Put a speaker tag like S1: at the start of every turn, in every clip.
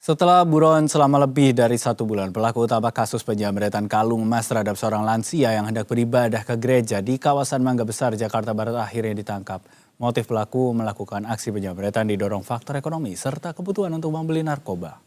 S1: Setelah buron selama lebih dari 1 bulan, pelaku utama kasus penjamretan kalung emas terhadap seorang lansia yang hendak beribadah ke gereja di kawasan Mangga Besar, Jakarta Barat akhirnya ditangkap. Motif pelaku melakukan aksi penjamretan didorong faktor ekonomi serta kebutuhan untuk membeli narkoba.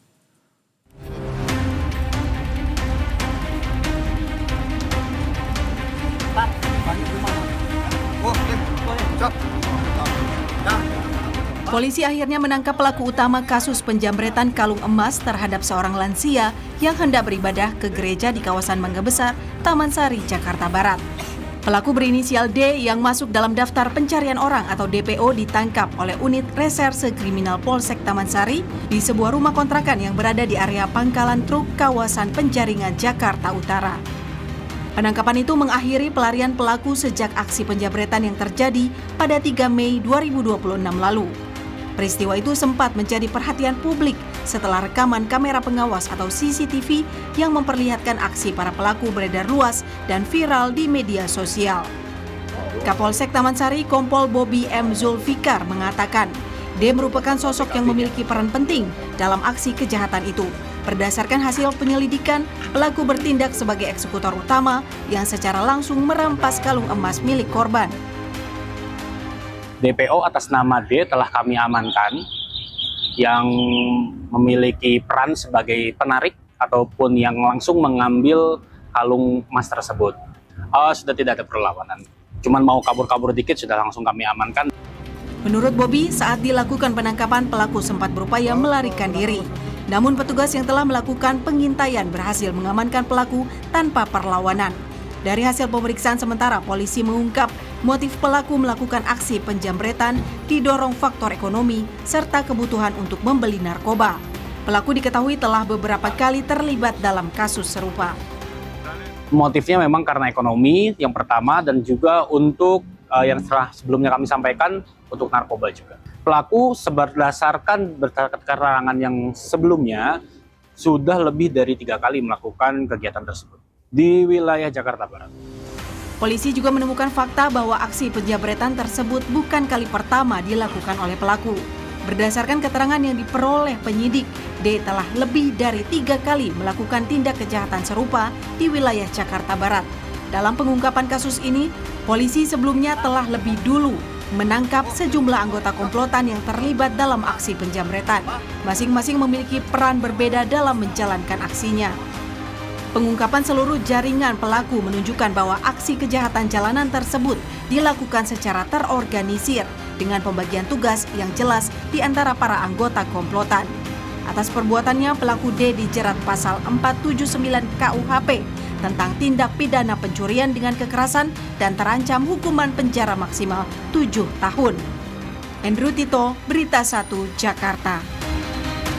S2: Polisi akhirnya menangkap pelaku utama kasus penjamretan kalung emas terhadap seorang lansia yang hendak beribadah ke gereja di kawasan Mangga Besar, Taman Sari, Jakarta Barat. Pelaku berinisial D yang masuk dalam daftar pencarian orang atau DPO ditangkap oleh unit reserse kriminal Polsek Taman Sari di sebuah rumah kontrakan yang berada di area pangkalan truk kawasan Penjaringan, Jakarta Utara. Penangkapan itu mengakhiri pelarian pelaku sejak aksi penjamretan yang terjadi pada 3 Mei 2026 lalu. Peristiwa itu sempat menjadi perhatian publik setelah rekaman kamera pengawas atau CCTV yang memperlihatkan aksi para pelaku beredar luas dan viral di media sosial. Kapolsek Taman Sari Kompol Bobi M. Zulfikar mengatakan, D merupakan sosok yang memiliki peran penting dalam aksi kejahatan itu. Berdasarkan hasil penyelidikan, pelaku bertindak sebagai eksekutor utama yang secara langsung merampas kalung emas milik korban.
S3: DPO atas nama D telah kami amankan yang memiliki peran sebagai penarik ataupun yang langsung mengambil kalung emas tersebut. Sudah tidak ada perlawanan, cuman mau kabur-kabur dikit sudah langsung kami amankan.
S2: Menurut Bobi, saat dilakukan penangkapan pelaku sempat berupaya melarikan diri. Namun petugas yang telah melakukan pengintaian berhasil mengamankan pelaku tanpa perlawanan. Dari hasil pemeriksaan sementara, polisi mengungkap motif pelaku melakukan aksi penjamretan didorong faktor ekonomi serta kebutuhan untuk membeli narkoba. Pelaku diketahui telah beberapa kali terlibat dalam kasus serupa.
S3: Motifnya memang karena ekonomi yang pertama dan juga untuk yang setelah sebelumnya kami sampaikan untuk narkoba juga. Pelaku berdasarkan keterangan yang sebelumnya sudah lebih dari 3 kali melakukan kegiatan tersebut di wilayah Jakarta Barat.
S2: Polisi juga menemukan fakta bahwa aksi penjamretan tersebut bukan kali pertama dilakukan oleh pelaku. Berdasarkan keterangan yang diperoleh penyidik, D telah lebih dari 3 kali melakukan tindak kejahatan serupa di wilayah Jakarta Barat. Dalam pengungkapan kasus ini, polisi sebelumnya telah lebih dulu menangkap sejumlah anggota komplotan yang terlibat dalam aksi penjamretan. Masing-masing memiliki peran berbeda dalam menjalankan aksinya. Pengungkapan seluruh jaringan pelaku menunjukkan bahwa aksi kejahatan jalanan tersebut dilakukan secara terorganisir dengan pembagian tugas yang jelas di antara para anggota komplotan. Atas perbuatannya, pelaku D dijerat pasal 479 KUHP tentang tindak pidana pencurian dengan kekerasan dan terancam hukuman penjara maksimal 7 tahun. Andrew Tito, Berita 1, Jakarta.